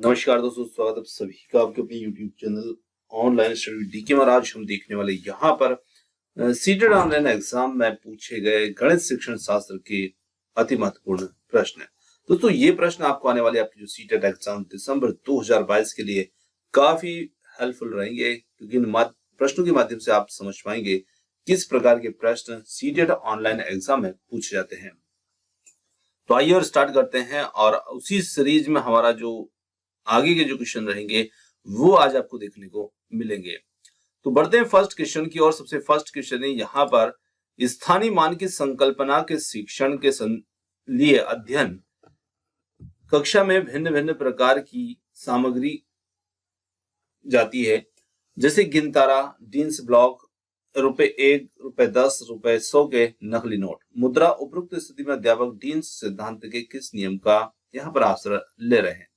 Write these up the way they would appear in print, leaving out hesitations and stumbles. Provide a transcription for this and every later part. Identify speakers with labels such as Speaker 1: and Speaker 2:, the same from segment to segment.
Speaker 1: नमस्कार दोस्तों, स्वागत है आप सभी का आपके अपने YouTube channel online study DK में। आज हम देखने वाले यहाँ पर सीटेट ऑनलाइन एग्जाम में पूछे गए गणित शिक्षण शास्त्र के अति महत्वपूर्ण प्रश्न है। दोस्तों ये प्रश्न आपको आने वाले आपके जो सीटेट एग्जाम दिसंबर 2022 के लिए काफी हेल्पफुल रहेंगे, क्योंकि इन प्रश्नों के माध्यम से आप समझ पाएंगे किस प्रकार के प्रश्न सीटेट ऑनलाइन एग्जाम में पूछे जाते हैं। तो आइए और स्टार्ट करते हैं, और उसी सीरीज में हमारा जो आगे के जो क्वेश्चन रहेंगे वो आज आपको देखने को मिलेंगे। तो बढ़ते हैं फर्स्ट क्वेश्चन की ओर। सबसे फर्स्ट क्वेश्चन है यहाँ पर, स्थानीय मान की संकल्पना के शिक्षण के लिए अध्ययन कक्षा में भिन्न भिन्न प्रकार की सामग्री जाती है, जैसे गिनतारा, डीन्स ब्लॉक, ₹1, ₹10, ₹100 के नकली नोट। मुद्रा। उपरोक्त स्थिति में अध्यापक डीन्स सिद्धांत के किस नियम का यहाँ पर आश्रय ले रहे हैं?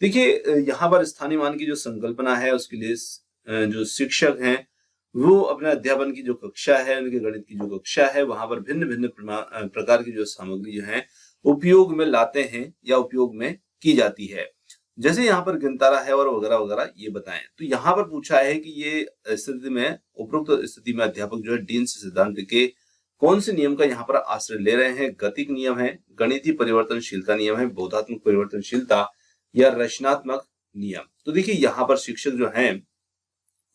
Speaker 1: देखिए यहाँ पर स्थानीय मान की जो संकल्पना है उसके लिए जो शिक्षक हैं वो अपने अध्यापन की जो कक्षा है, उनके गणित की जो कक्षा है, वहां पर भिन्न भिन्न प्रकार की जो सामग्री जो है उपयोग में लाते हैं या उपयोग में की जाती है। जैसे यहाँ पर गिनतारा है और वगैरह वगैरह ये बताएं। तो यहाँ पर पूछा है कि ये स्थिति में, उपरोक्त स्थिति में अध्यापक जो है डीन्स सिद्धांत के कौन से नियम का यहाँ पर आश्रय ले रहे हैं? गतिक नियम है, गणितीय परिवर्तनशीलता नियम है, बोधात्मक परिवर्तनशीलता या रचनात्मक नियम। तो देखिए यहाँ पर शिक्षक जो हैं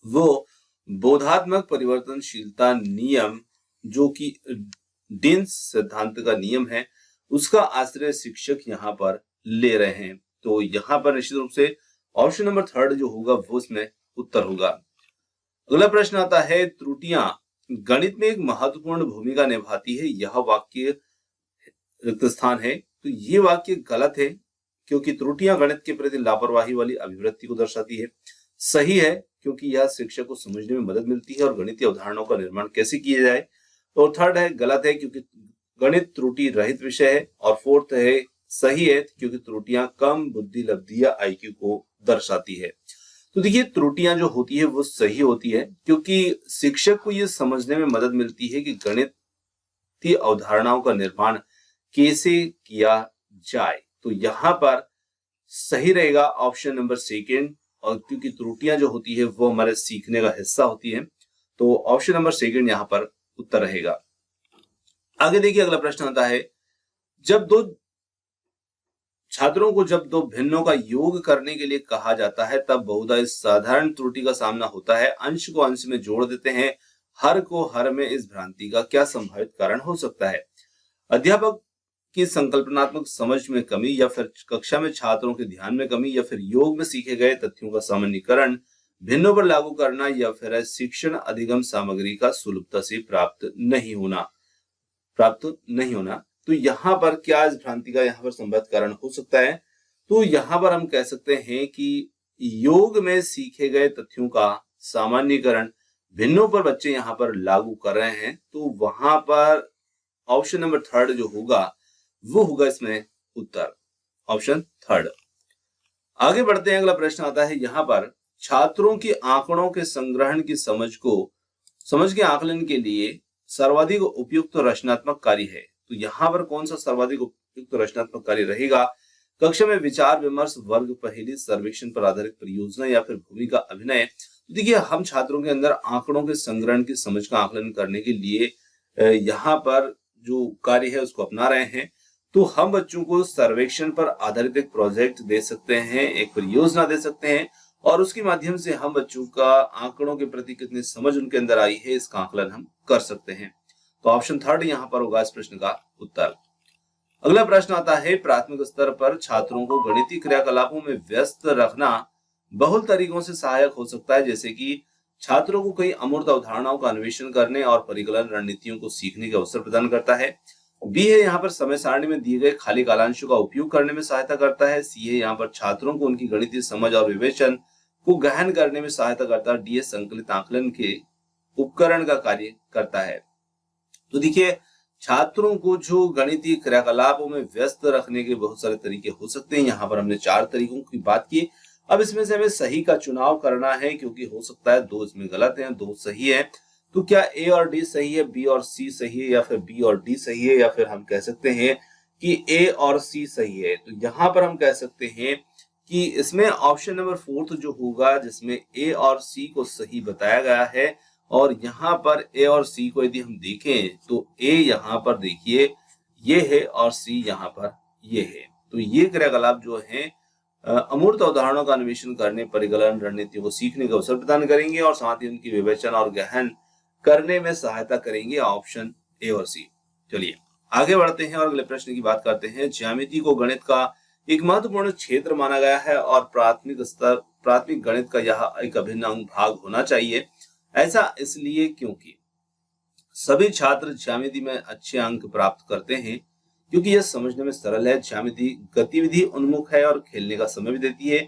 Speaker 1: वो बोधात्मक परिवर्तनशीलता नियम, जो कि डीन्स सिद्धांत का नियम है, उसका आश्रय शिक्षक यहाँ पर ले रहे हैं। तो यहाँ पर निश्चित रूप से ऑप्शन नंबर 3 जो होगा वो इसमें उत्तर होगा। अगला प्रश्न आता है, त्रुटियां गणित में एक महत्वपूर्ण भूमिका निभाती है, यह वाक्य रिक्त स्थान है। तो ये वाक्य गलत है, क्योंकि त्रुटियां गणित के प्रति लापरवाही वाली अभिवृत्ति को दर्शाती है। सही है, क्योंकि यह शिक्षक को समझने में मदद मिलती है और गणितीय अवधारणाओं का निर्माण कैसे किया जाए। तो थर्ड है गलत है, क्योंकि गणित त्रुटि रहित विषय है। और फोर्थ है सही है, क्योंकि त्रुटियां कम बुद्धि लब्धि या IQ को दर्शाती है। तो देखिए त्रुटियां जो होती है वो सही होती है, क्योंकि शिक्षक को यह समझने में मदद मिलती है कि गणितीय अवधारणाओं का निर्माण कैसे किया जाए। तो यहाँ पर सही रहेगा ऑप्शन नंबर 2, और क्योंकि त्रुटियां जो होती है वो हमारे सीखने का हिस्सा होती है, तो ऑप्शन नंबर 2 यहाँ पर उत्तर रहेगा। आगे देखिए अगला प्रश्न आता है, जब दो भिन्नों का योग करने के लिए कहा जाता है तब बहुधा इस साधारण त्रुटि का सामना होता है। अंश को अंश में जोड़ देते हैं, हर को हर में। इस भ्रांति का क्या संभावित कारण हो सकता है? अध्यापक की संकल्पनात्मक समझ में कमी, या फिर कक्षा में छात्रों के ध्यान में कमी, या फिर योग में सीखे गए तथ्यों का सामान्यीकरण भिन्नों पर लागू करना, या फिर शिक्षण अधिगम सामग्री का सुलभता से प्राप्त नहीं होना। तो यहाँ पर क्या इस भ्रांति का यहाँ पर संभावित कारण हो सकता है? तो यहाँ पर हम कह सकते हैं कि योग में सीखे गए तथ्यों का सामान्यीकरण भिन्नों पर बच्चे यहाँ पर लागू कर रहे हैं। तो वहां पर ऑप्शन नंबर 3 जो होगा वो होगा इसमें उत्तर, ऑप्शन 3। आगे बढ़ते हैं। अगला प्रश्न आता है यहाँ पर, छात्रों की आंकड़ों के संग्रहण की समझ के आकलन के लिए सर्वाधिक उपयुक्त रचनात्मक कार्य है। तो यहाँ पर कौन सा सर्वाधिक उपयुक्त रचनात्मक कार्य रहेगा? कक्षा में विचार विमर्श, वर्ग पहेली, सर्वेक्षण पर आधारित परियोजना, या फिर भूमिका अभिनय। तो देखिए हम छात्रों के अंदर आंकड़ों के संग्रहण की समझ का आकलन करने के लिए यहाँ पर जो कार्य है उसको अपना रहे हैं। तो हम बच्चों को सर्वेक्षण पर आधारित एक प्रोजेक्ट दे सकते हैं, एक परियोजना दे सकते हैं, और उसके माध्यम से हम बच्चों का आंकड़ों के प्रति कितनी समझ उनके अंदर आई है इसका आकलन हम कर सकते हैं। तो ऑप्शन 3 यहाँ पर होगा इस प्रश्न का उत्तर। अगला प्रश्न आता है, प्राथमिक स्तर पर छात्रों को गणितीय क्रियाकलापों में व्यस्त रखना बहुल तरीकों से सहायक हो सकता है, जैसे कि छात्रों को कई अमूर्त अवधारणाओं का अन्वेषण करने और परिकलन रणनीतियों को सीखने के अवसर प्रदान करता है। बी है यहाँ पर समय सारणी में दिए गए खाली कालांशों का उपयोग करने में सहायता करता है। सी है यहाँ पर छात्रों को उनकी गणितीय समझ और विवेचन को गहन करने में सहायता करता है। डी है संकलित आकलन के उपकरण का कार्य करता है। तो देखिए छात्रों को जो गणितीय क्रियाकलापों में व्यस्त रखने के बहुत सारे तरीके हो सकते हैं। यहाँ पर हमने 4 तरीकों की बात की। अब इसमें से हमें सही का चुनाव करना है, क्योंकि हो सकता है 2 इसमें गलत है, 2 सही है। तो क्या ए और डी सही है, बी और सी सही है, या फिर बी और डी सही है, या फिर हम कह सकते हैं कि ए और सी सही है? तो यहाँ पर हम कह सकते हैं कि इसमें ऑप्शन नंबर 4 जो होगा, जिसमें ए और सी को सही बताया गया है, और यहाँ पर ए और सी को यदि हम देखें तो ए यहाँ पर देखिए ये है और सी यहाँ पर ये है। तो ये क्रियाकलाप जो है अमूर्त उदाहरणों का अन्वेषण करने, परिकलन रणनीतियों को सीखने का अवसर प्रदान करेंगे और साथ ही उनकी विवेचना और गहन करने में सहायता करेंगे। ऑप्शन ए और सी। चलिए आगे बढ़ते हैं और अगले प्रश्न की बात करते हैं। ज्यामिति को गणित का एक महत्वपूर्ण क्षेत्र माना गया है और प्राथमिक गणित का यह एक अभिन्न अंग भाग होना चाहिए। ऐसा इसलिए क्योंकि सभी छात्र ज्यामिति में अच्छे अंक प्राप्त करते हैं, क्योंकि यह समझने में सरल है। ज्यामिति गतिविधि उन्मुख है और खेलने का समय भी देती है।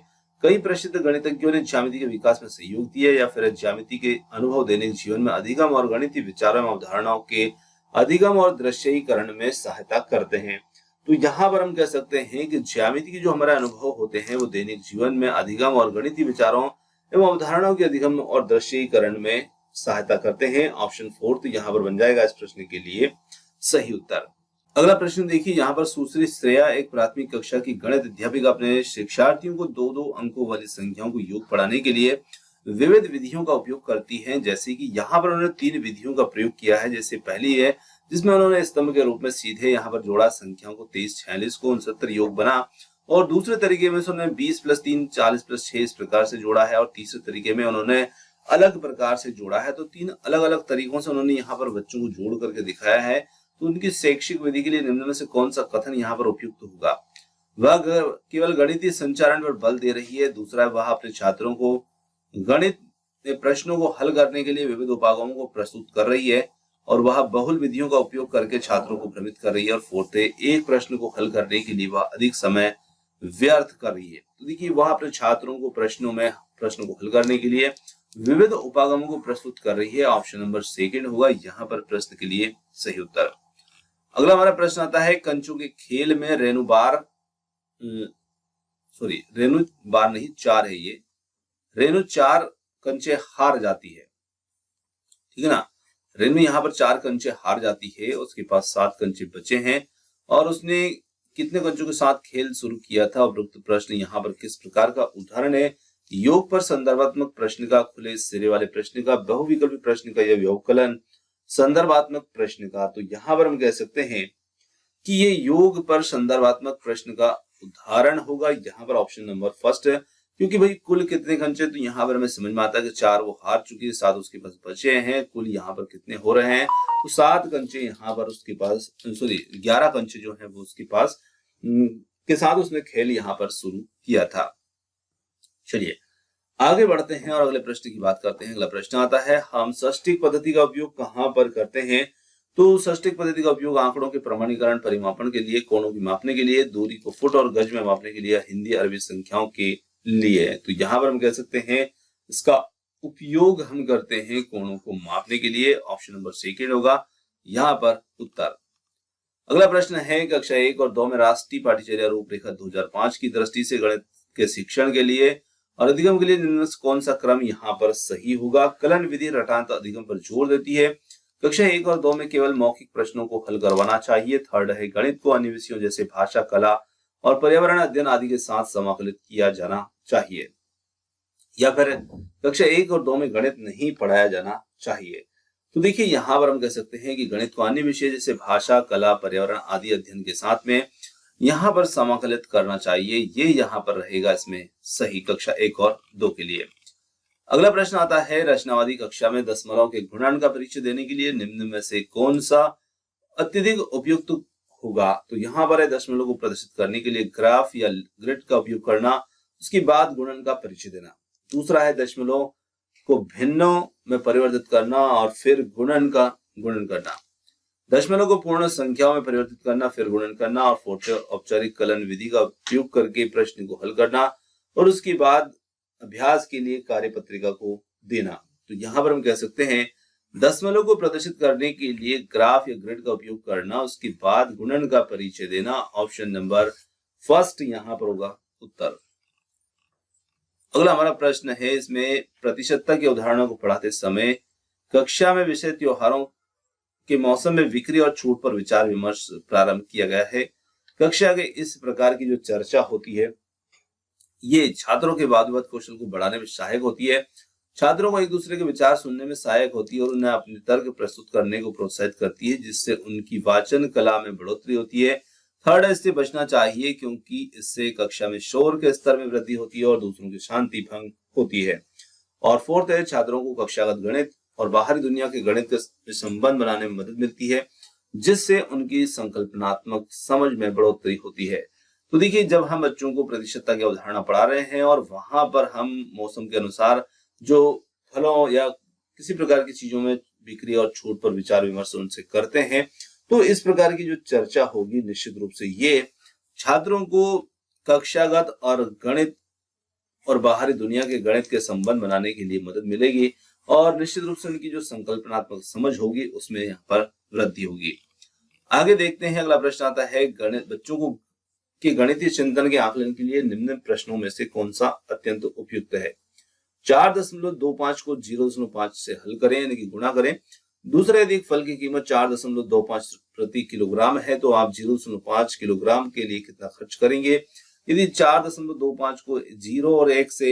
Speaker 1: कई प्रसिद्ध गणितज्ञों ने ज्यामिति के विकास में सहयोग दिया या फिर ज्यामिति के अनुभव दैनिक जीवन में अधिगम और गणितीय विचारों में अवधारणाओं के अधिगम और दृश्यीकरण में सहायता करते हैं। तो यहाँ पर हम कह सकते हैं कि ज्यामिति के जो हमारे अनुभव होते हैं वो दैनिक जीवन में अधिगम और गणितीय विचारों एवं अवधारणाओं के अधिगम और दृश्यीकरण में सहायता करते हैं। ऑप्शन 4 तो यहाँ पर बन जाएगा इस प्रश्न के लिए सही उत्तर। अगला प्रश्न देखिए, यहाँ पर सुश्री श्रेया एक प्राथमिक कक्षा की गणित अध्यापिका अपने शिक्षार्थियों को 2-2 अंकों वाली संख्याओं को योग पढ़ाने के लिए विविध विधियों का उपयोग करती हैं। जैसे कि यहाँ पर उन्होंने 3 विधियों का प्रयोग किया है। जैसे पहली है जिसमें उन्होंने स्तंभ के रूप में सीधे यहाँ पर जोड़ा संख्याओं को 23, 46 को 69 योग बना, और दूसरे तरीके में उन्होंने 20 + 3 40 + 6 इस प्रकार से जोड़ा है, और तीसरे तरीके में उन्होंने अलग प्रकार से जोड़ा है। तो 3 अलग अलग तरीकों से उन्होंने यहाँ पर बच्चों को जोड़ करके दिखाया है। तो उनकी शैक्षिक विधि के लिए निम्न में से कौन सा कथन यहाँ पर उपयुक्त होगा? वह केवल गणितीय संचारण पर बल दे रही है। दूसरा, वह अपने छात्रों को गणित प्रश्नों को हल करने के लिए विविध उपागमों को प्रस्तुत कर रही है, और वह बहुल विधियों का उपयोग करके छात्रों को भ्रमित कर रही है। और फोर्थ है, एक प्रश्न को हल करने के लिए वह अधिक समय व्यर्थ कर रही है। तो देखिए वह अपने छात्रों को प्रश्नों को हल करने के लिए विविध उपागमों को प्रस्तुत कर रही है। ऑप्शन नंबर 2 होगा यहाँ पर प्रश्न के लिए सही उत्तर। अगला हमारा प्रश्न आता है, कंचों के खेल में रेणु बार नहीं 4 है, ये रेणु 4 कंचे हार जाती है, ठीक है ना। रेणु यहाँ पर 4 कंचे हार जाती है, उसके पास 7 कंचे बचे हैं, और उसने कितने कंचों के साथ खेल शुरू किया था? उपरोक्त प्रश्न यहाँ पर किस प्रकार का उदाहरण है? योग पर संदर्भात्मक प्रश्न का, खुले सिरे वाले प्रश्न का, बहुविकल्पी प्रश्न का, या व्यवकलन संदर्भात्मक प्रश्न का। तो यहाँ पर हम कह सकते हैं कि ये योग पर संदर्भात्मक प्रश्न का उदाहरण होगा। यहाँ पर ऑप्शन नंबर 1 है, क्योंकि भाई कुल कितने कंचे, तो यहाँ पर हमें समझ में आता है कि 4 वो हार चुकी है, 7 उसके पास बचे हैं। कुल यहाँ पर कितने हो रहे हैं? तो 7 कंचे यहाँ पर उसके पास, 11 कंचे जो है वो उसके पास के साथ उसने खेल यहाँ पर शुरू किया था। चलिए आगे बढ़ते हैं और अगले प्रश्न की बात करते हैं। अगला प्रश्न आता है, हम षष्टिक पद्धति का उपयोग कहाँ पर करते हैं? तो षष्टिक पद्धति का उपयोग आंकड़ों के प्रमाणीकरण, परिमापन के लिए, कोणों की मापने के लिए, दूरी को फुट और गज में मापने के लिए, हिंदी अरबी संख्याओं के लिए। तो यहाँ पर हम कह सकते हैं इसका उपयोग हम करते हैं कोणों को मापने के लिए। ऑप्शन नंबर 2 होगा यहाँ पर उत्तर। अगला प्रश्न है, कक्षा 1 और 2 में राष्ट्रीय पाठ्यचर्या रूपरेखा 2005 की दृष्टि से गणित के शिक्षण के लिए और अधिगम के लिए निम्न से कौन सा क्रम यहाँ पर सही होगा? कलन विधि रटांत अधिगम पर जोर देती है। कक्षा 1 और 2 में केवल मौखिक प्रश्नों को हल करवाना चाहिए। थर्ड है, गणित को अन्य विषयों जैसे भाषा, कला और पर्यावरण अध्ययन आदि के साथ समाकलित किया जाना चाहिए। या फिर कक्षा 1 और 2 में गणित नहीं पढ़ाया जाना चाहिए। तो देखिए यहाँ पर हम कह सकते हैं कि गणित को अन्य विषय जैसे भाषा, कला, पर्यावरण आदि अध्ययन के साथ में यहाँ पर समाकलित करना चाहिए। ये यहाँ पर रहेगा इसमें सही कक्षा 1 और 2 के लिए। अगला प्रश्न आता है, रचनावादी कक्षा में दशमलव के गुणन का परिचय देने के लिए निम्न में से कौन सा अत्यधिक उपयुक्त होगा? तो यहाँ पर है दशमलव को प्रदर्शित करने के लिए ग्राफ या ग्रिड का उपयोग करना, उसके बाद गुणन का परिचय देना। दूसरा है दशमलव को भिन्नों में परिवर्तित करना और फिर गुणन करना। दशमलव को पूर्ण संख्याओं में परिवर्तित करना, फिर गुणन करना, और फोर्थ औपचारिक कलन विधि का उपयोग करके प्रश्न को हल करना, और उसके बाद अभ्यास के लिए कार्य पत्रिका को देना। तो यहाँ पर हम कह सकते हैं दशमलव को प्रदर्शित करने के लिए ग्राफ या ग्रिड का उपयोग करना, उसके बाद गुणन का परिचय देना। ऑप्शन नंबर 1 यहाँ पर होगा उत्तर। अगला हमारा प्रश्न है, इसमें प्रतिशतता के उदाहरणों को पढ़ाते समय कक्षा में विषय त्योहारों के मौसम में बिक्री और छूट पर विचार विमर्श प्रारंभ किया गया है। कक्षा के इस प्रकार की जो चर्चा होती है ये छात्रों के वाद विवाद कौशल को बढ़ाने में सहायक होती है, छात्रों को एक दूसरे के विचार सुनने में सहायक होती है और उन्हें अपने तर्क प्रस्तुत करने को प्रोत्साहित करती है, जिससे उनकी वाचन कला में बढ़ोतरी होती है। थर्ड है, इससे बचना चाहिए क्योंकि इससे कक्षा में शोर के स्तर में वृद्धि होती है और दूसरों की शांति भंग होती है। और फोर्थ है, छात्रों को कक्षागत गणित और बाहरी दुनिया के गणित के संबंध बनाने में मदद मिलती है, जिससे उनकी संकल्पनात्मक समझ में बढ़ोतरी होती है। तो देखिए, जब हम बच्चों को प्रतिशतता की अवधारणा पढ़ा रहे हैं और वहां पर हम मौसम के अनुसार जो फलों या किसी प्रकार की चीजों में बिक्री और छूट पर विचार विमर्श उनसे करते हैं, तो इस प्रकार की जो चर्चा होगी निश्चित रूप से ये छात्रों को कक्षागत और गणित और बाहरी दुनिया के गणित के संबंध बनाने के लिए मदद मिलेगी और निश्चित रूप से उनकी जो संकल्पनात्मक समझ होगी उसमें यहाँ पर वृद्धि होगी। आगे देखते हैं, अगला प्रश्न आता है, गणित बच्चों को के गणितीय चिंतन के आकलन के लिए निम्न प्रश्नों में से कौन सा अत्यंत उपयुक्त है। 4.25 को 0.5 से हल करें, यानी कि गुणा करें। दूसरा, यदि एक फल की कीमत 4.25 प्रति किलोग्राम है तो आप 0.5 किलोग्राम के लिए कितना खर्च करेंगे। यदि 4.25 को 0 और 1 से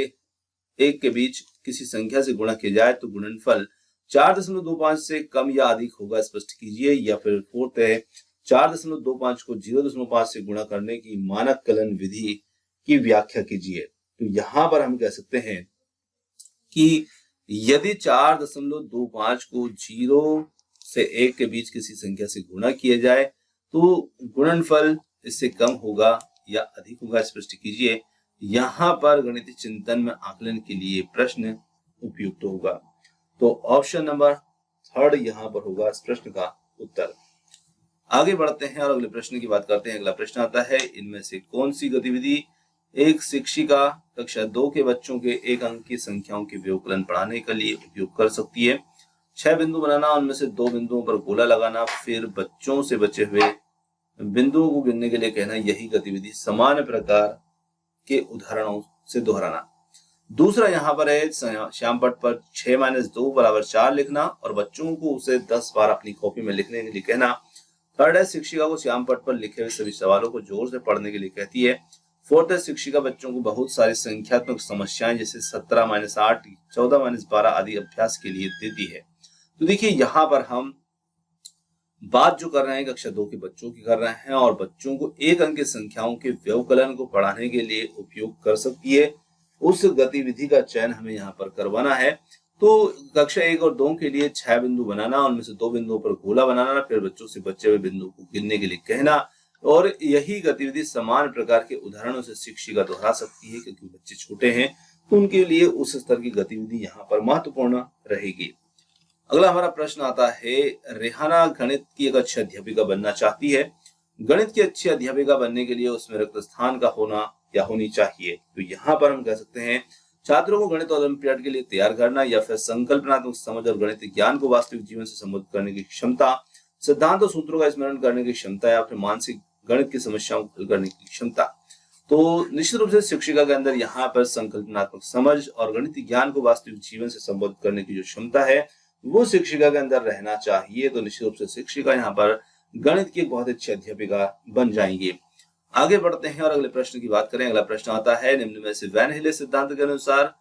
Speaker 1: 1 के बीच किसी संख्या से गुणा किया जाए तो गुणनफल 4.25 से कम या अधिक होगा, स्पष्ट कीजिए। या फिर फोर्थ है, 4.25 को 0.5 से गुणा करने की मानक कलन विधि की व्याख्या कीजिए। तो यहां पर हम कह सकते हैं कि यदि 4.25 को 0 से 1 के बीच किसी संख्या से गुणा किया जाए तो गुणनफल इससे कम होगा या अधिक होगा, स्पष्ट कीजिए। यहां पर गणितीय चिंतन में आकलन के लिए प्रश्न उपयुक्त होगा। तो ऑप्शन नंबर थर्ड यहां पर होगा इस प्रश्न का उत्तर। आगे बढ़ते हैं और अगले प्रश्न की बात करते हैं। अगला प्रश्न आता है, इनमें से कौन सी गतिविधि एक शिक्षिका कक्षा 2 के बच्चों के एक अंक की संख्याओं के व्यवकलन पढ़ाने के लिए उपयोग कर सकती है। 6 बिंदु बनाना, उनमें से 2 बिंदुओं पर गोला लगाना, फिर बच्चों से बचे हुए बिंदुओं को गिनने के लिए कहना, यही गतिविधि समान प्रकार के उदाहरणों से दोहराना। दूसरा यहाँ पर है, श्यामपट्ट पर 6 - 2 = 4 लिखना और बच्चों को उसे 10 बार अपनी कॉपी में लिखने के लिए कहना। थर्ड है, शिक्षिका को श्यामपट्ट पर लिखे हुए सभी सवालों को जोर से पढ़ने के लिए कहती है। फोर्थ है, शिक्षिका बच्चों को बहुत सारी संख्यात्मक समस्याएं जैसे 17 - 8, 14 - 12 आदि अभ्यास के लिए देती है। तो देखिए, यहाँ पर हम बात जो कर रहे हैं कक्षा 2 के बच्चों की कर रहे हैं और बच्चों को एक अंक की संख्याओं के व्यवकलन को पढ़ाने के लिए उपयोग कर सकती है, उस गतिविधि का चयन हमें यहाँ पर करवाना है। तो कक्षा 1 और 2 के लिए 6 बिंदु बनाना, उनमें से 2 बिंदुओं पर गोला बनाना, फिर बच्चों से बचे हुए बिंदु को गिनने के लिए कहना और यही गतिविधि समान प्रकार के उदाहरणों से शिक्षिका दोहरा सकती है, क्योंकि बच्चे छोटे हैं तो उनके लिए उस स्तर की गतिविधि यहाँ पर महत्वपूर्ण रहेगी। अगला हमारा प्रश्न आता है, रेहाना गणित की एक अच्छी अध्यापिका बनना चाहती है। गणित की अच्छी अध्यापिका बनने के लिए उसमें रिक्त स्थान का होना या होनी चाहिए। तो यहाँ पर हम कह सकते हैं, छात्रों को गणित ओलंपियाड के लिए तैयार करना, या फिर संकल्पनात्मक समझ और गणित ज्ञान को वास्तविक जीवन से संबोधित करने की क्षमता, सिद्धांत और सूत्रों का स्मरण करने की क्षमता, या फिर मानसिक गणित की समस्याओं को हल करने की क्षमता। तो निश्चित रूप से शिक्षिका के अंदर यहाँ पर संकल्पनात्मक समझ और गणित ज्ञान को वास्तविक जीवन से संबोधित करने की जो क्षमता है वो शिक्षिका के अंदर रहना चाहिए। तो निश्चित रूप से शिक्षिका यहाँ पर गणित की एक बहुत अच्छी अध्यापिका बन जाएंगी। आगे बढ़ते हैं और अगले प्रश्न की बात करें। अगला प्रश्न आता है, निम्न में से वैन हिले सिद्धांत के अनुसार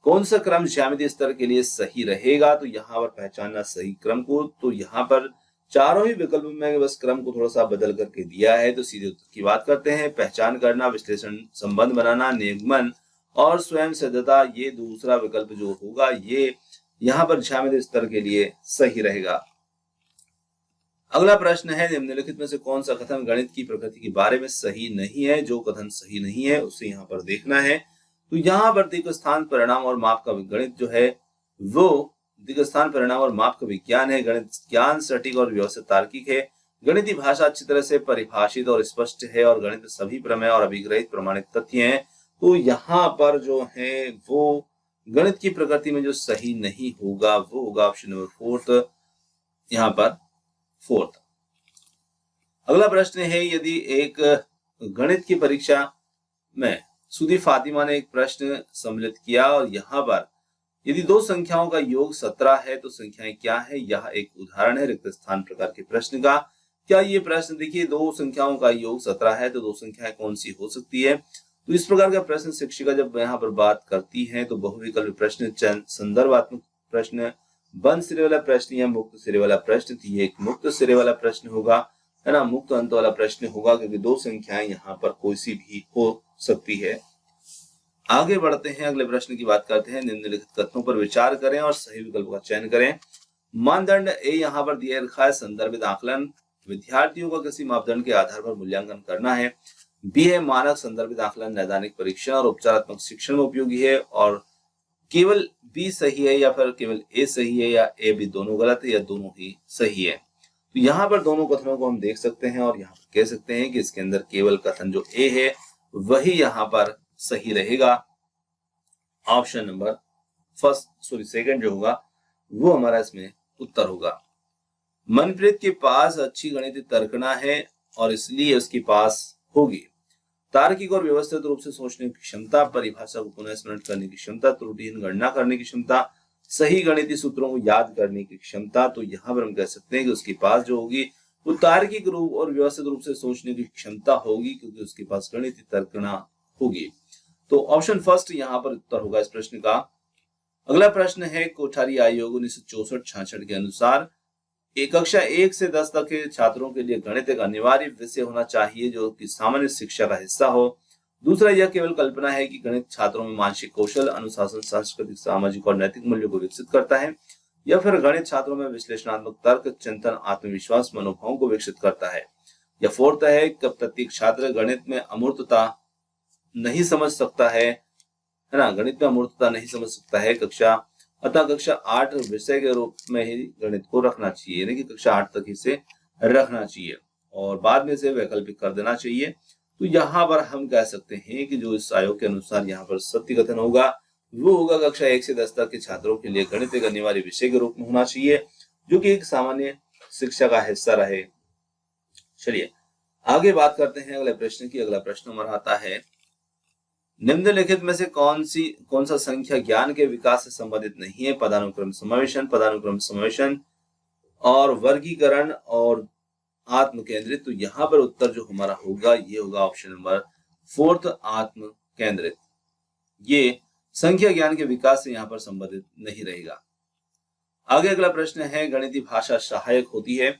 Speaker 1: कौन सा क्रम ज्यामितीय स्तर के लिए सही रहेगा। तो यहाँ पर पहचानना सही क्रम को, तो यहाँ पर चारों ही विकल्प में बस क्रम को थोड़ा सा बदल करके दिया है। तो सीधे उत्तर की बात करते हैं, पहचान करना, विश्लेषण, संबंध बनाना, निगमन और स्वयं सिद्धता, ये दूसरा विकल्प जो होगा ये यहाँ पर ज्यामितीय स्तर के लिए सही रहेगा। अगला प्रश्न है, निम्नलिखित में से कौन सा कथन गणित की प्रकृति के बारे में सही नहीं है। जो कथन सही नहीं है उसे यहाँ पर देखना है। तो यहाँ पर दिक् स्थान, परिणाम और माप का गणित जो है वो दिक् स्थान, परिणाम और माप का विज्ञान है। गणित ज्ञान सटीक और व्यवस्थित तार्किक है। गणितीय भाषा अच्छी तरह से परिभाषित और स्पष्ट है और गणित सभी प्रमेय और अभिग्रहित प्रमाणित तथ्य हैं। तो यहाँ पर जो है वो गणित की प्रकृति में जो सही नहीं होगा वो होगा ऑप्शन नंबर फोर्थ, यहाँ पर फोर्थ। अगला प्रश्न है, यदि एक गणित की परीक्षा में सुदी फातिमा ने एक प्रश्न सम्मिलित किया और यहाँ पर यदि दो संख्याओं का योग 17 है तो संख्याएं क्या है। यह एक उदाहरण है रिक्त स्थान प्रकार के प्रश्न का। क्या ये प्रश्न, देखिए, दो संख्याओं का योग 17 है तो दो संख्याएं कौन सी हो सकती है। तो इस प्रकार का प्रश्न शिक्षिका जब यहाँ पर बात करती है तो बहुविकल्पी प्रश्न, संदर्भात्मक प्रश्न, बंद सिरे वाला प्रश्न या मुक्त सिरे वाला प्रश्न, तो ये एक मुक्त सिरे वाला प्रश्न होगा, है ना, मुक्त अंत वाला प्रश्न होगा, क्योंकि दो संख्याएं यहाँ पर कोई सी भी हो सकती है। आगे बढ़ते हैं, अगले प्रश्न की बात करते हैं। निम्नलिखित कथनों पर विचार करें और सही विकल्प का चयन करें। मानदंड ए यहाँ पर दिया रखा है संदर्भित आकलन, विद्यार्थियों का किसी मापदंड के आधार पर मूल्यांकन करना है। बी है मानक संदर्भित आकलन नैदानिक परीक्षण और उपचारात्मक शिक्षण में उपयोगी है, और केवल बी सही है या फिर केवल ए सही है या ए बी दोनों गलत है या दोनों ही सही है। तो यहाँ पर दोनों कथनों को हम देख सकते हैं और यहाँ पर कह सकते हैं कि इसके अंदर केवल कथन जो ए है वही यहाँ पर सही रहेगा। ऑप्शन नंबर सेकंड जो होगा वो हमारा इसमें उत्तर होगा। मनप्रीत के पास अच्छी गणितीय तर्कना है और इसलिए उसके पास होगी तार्किक और व्यवस्थित रूप से सोचने की क्षमता, परिभाषा को पुनः स्मरण करने की क्षमता, त्रुटिहीन गणना करने की क्षमता, सही गणितीय सूत्रों को याद करने की क्षमता। तो यहाँ पर हम कह सकते हैं कि उसके पास जो होगी वो तार्किक रूप और व्यवस्थित रूप से सोचने की क्षमता होगी, क्योंकि उसके पास गणितीय तर्कना होगी। तो ऑप्शन फर्स्ट यहाँ पर उत्तर होगा इस प्रश्न का। अगला प्रश्न है, कोठारी आयोग 1964-66 के अनुसार कक्षा 1 से 10 तक के छात्रों के लिए गणित एक अनिवार्य विषय होना चाहिए जो कि सामान्य शिक्षा का हिस्सा हो। दूसरा, यह केवल कल्पना है कि गणित छात्रों में मानसिक कौशल, अनुशासन, सांस्कृतिक, सामाजिक और नैतिक मूल्यों को विकसित करता है, या फिर गणित छात्रों में विश्लेषणात्मक तर्क, चिंतन, आत्मविश्वास, मनोभावों को विकसित करता है। या फोर्थ है कि प्रत्येक छात्र गणित में अमूर्तता नहीं समझ सकता है ना, गणित में अमूर्तता नहीं समझ सकता है अतः कक्षा 8 विषय के रूप में ही गणित को रखना चाहिए, यानी कि कक्षा 8 तक इसे रखना चाहिए और बाद में से वैकल्पिक कर देना चाहिए। तो यहाँ पर हम कह सकते हैं कि जो इस आयोग के अनुसार यहाँ पर सत्य कथन होगा वो होगा कक्षा 1 से 10 तक के छात्रों के लिए गणित एक अनिवार्य विषय के रूप में होना चाहिए जो कि एक सामान्य शिक्षा का हिस्सा रहे। चलिए आगे बात करते हैं अगले प्रश्न की। अगला प्रश्न हमारा आता है, निम्नलिखित में से कौन सा संख्या ज्ञान के विकास से संबंधित नहीं है? पदानुक्रम समावेशन और वर्गीकरण और आत्म केंद्रित। तो यहाँ पर उत्तर जो हमारा होगा ये होगा ऑप्शन नंबर 4 आत्म केंद्रित। ये संख्या ज्ञान के विकास से यहाँ पर संबंधित नहीं रहेगा। आगे अगला प्रश्न है, गणितीय भाषा सहायक होती है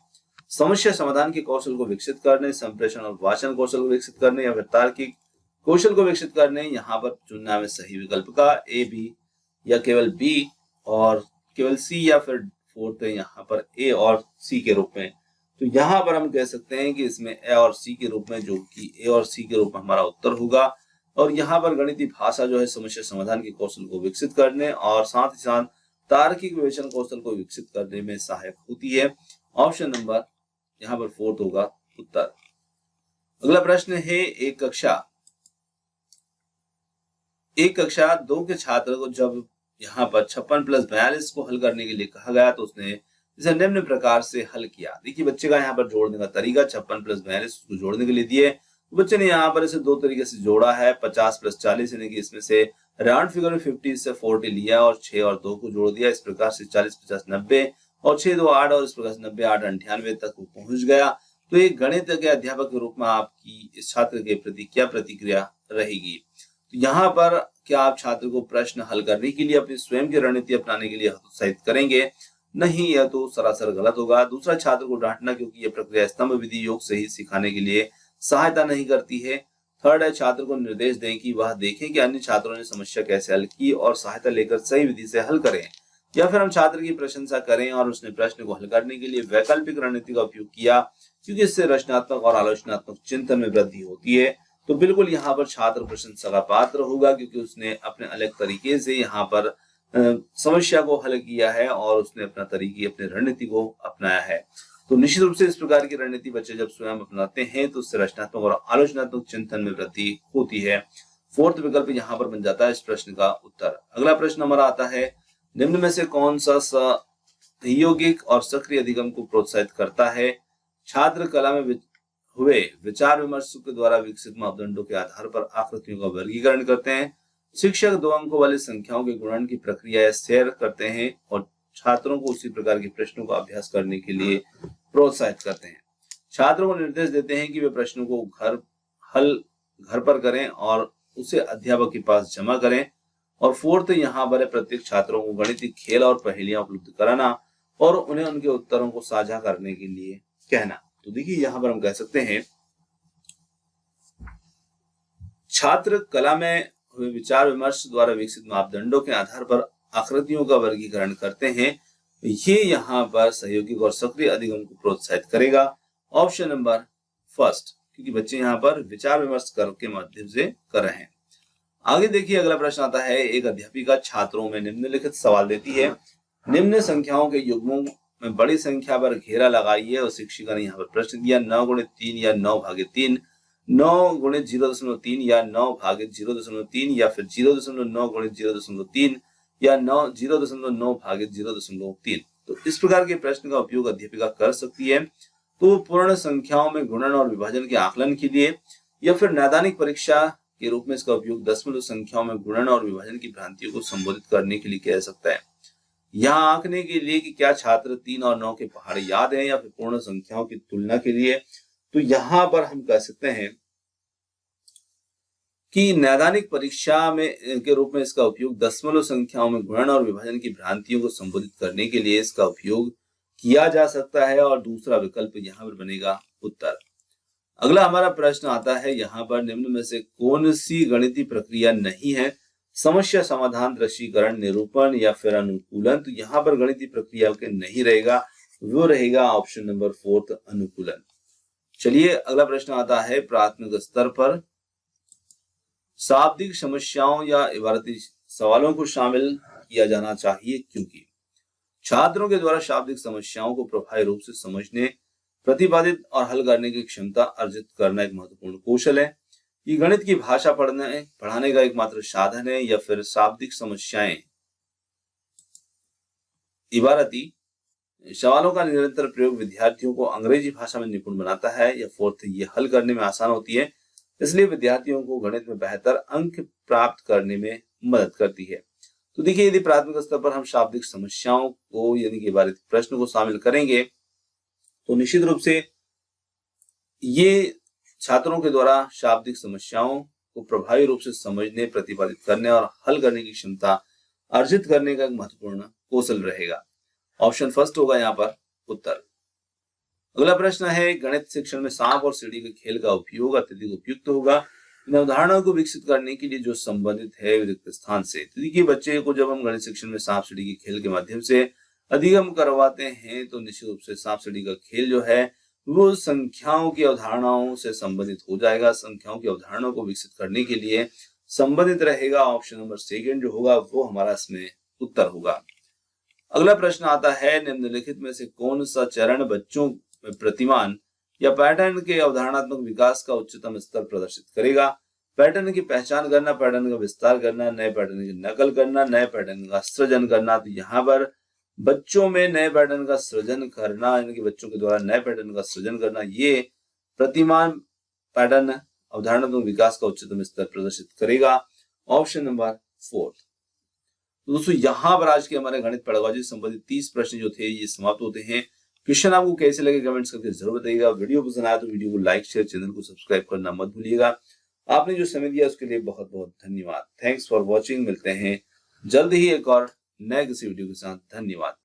Speaker 1: समस्या समाधान के कौशल को विकसित करने, संप्रेषण और वाचन कौशल को विकसित करने, या फिर तार्किक कौशल को विकसित करने। यहाँ पर चुनना है सही विकल्प का ए बी या केवल बी और केवल सी, या फिर फोर्थ है यहाँ पर ए और सी के रूप में। तो यहाँ पर हम कह सकते हैं कि इसमें ए और सी के रूप में, जो कि ए और सी के रूप में हमारा उत्तर होगा। और यहाँ पर गणितीय भाषा जो है समस्या समाधान के कौशल को विकसित करने और साथ ही साथ तार्किक विवेचन कौशल को विकसित करने में सहायक होती है। ऑप्शन नंबर यहाँ पर 4 होगा उत्तर। अगला प्रश्न है, एक कक्षा 2 के छात्र को जब यहाँ पर 56 + 42 को हल करने के लिए कहा गया तो उसने इसे निम्न प्रकार से हल किया। देखिए बच्चे का यहाँ पर जोड़ने का तरीका 56 + 42 को जोड़ने के लिए दिए, बच्चे ने यहाँ पर इसे 2 तरीके से जोड़ा है। 50 + 40 यानी कि इसमें से राउंड फिगर में 50 से 40 लिया और 6 और 2 को जोड़ दिया। इस प्रकार से 40 + 50 90 और 6 2 8 और इस प्रकार से 90 8 98 तक वो पहुंच गया। तो एक गणित के अध्यापक के रूप में आपकी इस छात्र के प्रति क्या प्रतिक्रिया रहेगी? तो यहाँ पर क्या आप छात्र को प्रश्न हल करने के लिए अपनी स्वयं की रणनीति अपनाने के लिए हतोत्साहित करेंगे? नहीं, यह तो सरासर गलत होगा। दूसरा, छात्र को डांटना क्योंकि यह प्रक्रिया स्तंभ विधि योग से ही सिखाने के लिए सहायता नहीं करती है। थर्ड है, छात्र को निर्देश दें कि वह देखें कि अन्य छात्रों ने समस्या कैसे हल की और सहायता लेकर सही विधि से हल करें। या फिर हम छात्र की प्रशंसा करें और उसने प्रश्न को हल करने के लिए वैकल्पिक रणनीति का उपयोग किया, क्योंकि इससे रचनात्मक और आलोचनात्मक चिंतन में वृद्धि होती है। तो बिल्कुल यहाँ पर छात्र प्रशंसा का पात्र होगा, क्योंकि उसने अपने अलग तरीके से यहाँ पर समस्या को हल किया है और उसने अपनी रणनीति को अपनाया है। तो निश्चित रूप से इस प्रकार की रणनीति बच्चे जब स्वयं अपनाते हैं तो उससे रचनात्मक और आलोचनात्मक चिंतन में वृद्धि होती है। फोर्थ विकल्प यहाँ पर बन जाता है इस प्रश्न का उत्तर। अगला प्रश्न हमारा आता है, निम्न में से कौन सा सहयोगिक और सक्रिय अधिगम को प्रोत्साहित करता है? छात्र कला में हुए विचार विमर्श के द्वारा विकसित मापदंडों के आधार पर आकृतियों का वर्गीकरण करते हैं। शिक्षक 2 अंकों वाली संख्याओं के गुणन की प्रक्रिया शेयर करते हैं और छात्रों को उसी प्रकार के प्रश्नों का अभ्यास करने के लिए प्रोत्साहित करते हैं। छात्रों को निर्देश देते हैं कि वे प्रश्नों को घर पर करें और उसे अध्यापक के पास जमा करें। और फोर्थ यहाँ पर है प्रत्येक छात्रों को गणितीय खेल और पहेलियां उपलब्ध कराना और उन्हें उनके उत्तरों को साझा करने के लिए कहना। तो देखिए यहाँ पर हम कह सकते हैं छात्र कला में हुए विचार विमर्श द्वारा विकसित मापदंडों के आधार पर आकृतियों का वर्गीकरण करते हैं। ये यहाँ पर सहयोगी और सक्रिय अधिगम को प्रोत्साहित करेगा। ऑप्शन नंबर फर्स्ट, क्योंकि बच्चे यहाँ पर विचार विमर्श के माध्यम से कर रहे हैं। आगे देखिए अगला प्रश्न आता है, एक अध्यापिका छात्रों में निम्नलिखित सवाल देती है, निम्न संख्याओं के युग्मों में बड़ी संख्या पर घेरा लगाइए। और शिक्षिका ने यहाँ पर प्रश्न दिया 9 गुणित 3 या 9 भागे 3, 9 गुणित 0.3 या 9 भागे 0.3 या फिर 0.9 गुणित 0.3 या 0.9 भागे 0.3। तो इस प्रकार के प्रश्न का उपयोग अध्यापिका कर सकती है। तो पूर्ण संख्याओं में गुणन और विभाजन के आकलन के लिए या फिर नैदानिक परीक्षा के रूप में इसका उपयोग दशमलव संख्याओं में गुणन और विभाजन की भ्रांतियों को संबोधित करने के लिए किया जा सकता है। यहाँ आंकने के लिए कि क्या छात्र 3 और 9 के पहाड़ याद हैं या फिर पूर्ण संख्याओं की तुलना के लिए, तो यहाँ पर हम कह सकते हैं कि नैदानिक परीक्षा में के रूप में इसका उपयोग दशमलव संख्याओं में गुणन और विभाजन की भ्रांतियों को संबोधित करने के लिए इसका उपयोग किया जा सकता है। और दूसरा विकल्प यहाँ पर बनेगा उत्तर। अगला हमारा प्रश्न आता है यहाँ पर, निम्न में से कौन सी गणितीय प्रक्रिया नहीं है? समस्या समाधान, दृश्यीकरण, निरूपण या फिर अनुकूलन। तो यहाँ पर गणितीय प्रक्रिया के नहीं रहेगा, वो रहेगा ऑप्शन नंबर फोर्थ, अनुकूलन। चलिए अगला प्रश्न आता है, प्राथमिक स्तर पर शाब्दिक समस्याओं या इबारती सवालों को शामिल किया जाना चाहिए क्योंकि छात्रों के द्वारा शाब्दिक समस्याओं को प्रभावी रूप से समझने, प्रतिपादित और हल करने की क्षमता अर्जित करना एक महत्वपूर्ण कौशल है। ये गणित की भाषा पढ़ाने का एकमात्र साधन है या फिर शाब्दिक समस्याएं इबारती सवालों का निरंतर प्रयोग विद्यार्थियों को अंग्रेजी भाषा में निपुण बनाता है। या फोर्थ, ये हल करने में आसान होती है, इसलिए विद्यार्थियों को गणित में बेहतर अंक प्राप्त करने में मदद करती है। तो देखिए यदि प्राथमिक स्तर पर हम शाब्दिक समस्याओं को यानी कि इबारती प्रश्न को शामिल करेंगे तो निश्चित रूप से ये छात्रों के द्वारा शाब्दिक समस्याओं को प्रभावी रूप से समझने, प्रतिपादित करने और हल करने की क्षमता अर्जित करने का एक महत्वपूर्ण कौशल रहेगा। ऑप्शन फर्स्ट होगा यहाँ पर उत्तर। अगला प्रश्न है, गणित शिक्षण में सांप और सीढ़ी के खेल का उपयोग अत्यधिक उपयुक्त होगा इन अवधारणाओं को विकसित करने के लिए जो संबंधित है रिक्त स्थान से। तो देखिए बच्चे को जब हम गणित शिक्षण में सांप सीढ़ी के खेल के माध्यम से अधिगम करवाते हैं तो निश्चित रूप से सांप सीढ़ी का खेल जो है वो संख्याओं की अवधारणाओं से संबंधित हो जाएगा। संख्याओं की अवधारणाओं को विकसित करने के लिए संबंधित रहेगा। ऑप्शन नंबर सेकंड जो होगा वो हमारा इसमें उत्तर होगा। अगला प्रश्न आता है, निम्नलिखित में से कौन सा चरण बच्चों में प्रतिमान या पैटर्न के अवधारणात्मक विकास का उच्चतम स्तर प्रदर्शित करेगा? पैटर्न की पहचान करना, पैटर्न का विस्तार करना, नए पैटर्न की नकल करना, नए पैटर्न का सृजन करना। तो यहाँ पर बच्चों में नए पैटर्न का सृजन करना यानी कि बच्चों के द्वारा नए पैटर्न का सृजन करना, ये प्रतिमान पैटर्न अवधारणात्मक विकास का उच्चतम स्तर प्रदर्शित करेगा। Option number fourth. तो दोस्तों यहाँ पर आज के हमारे गणित पेडागोजी संबंधित 30 प्रश्न जो थे ये समाप्त होते हैं। क्वेश्चन आपको कैसे लगे कमेंट्स करके जरूर बताइएगा। वीडियो पसंद आया तो वीडियो को लाइक, शेयर, चैनल को सब्सक्राइब करना मत भूलिएगा। आपने जो समय दिया उसके लिए बहुत बहुत धन्यवाद। Thanks for watching. मिलते हैं जल्द ही एक और नए किसी वीडियो के साथ। धन्यवाद।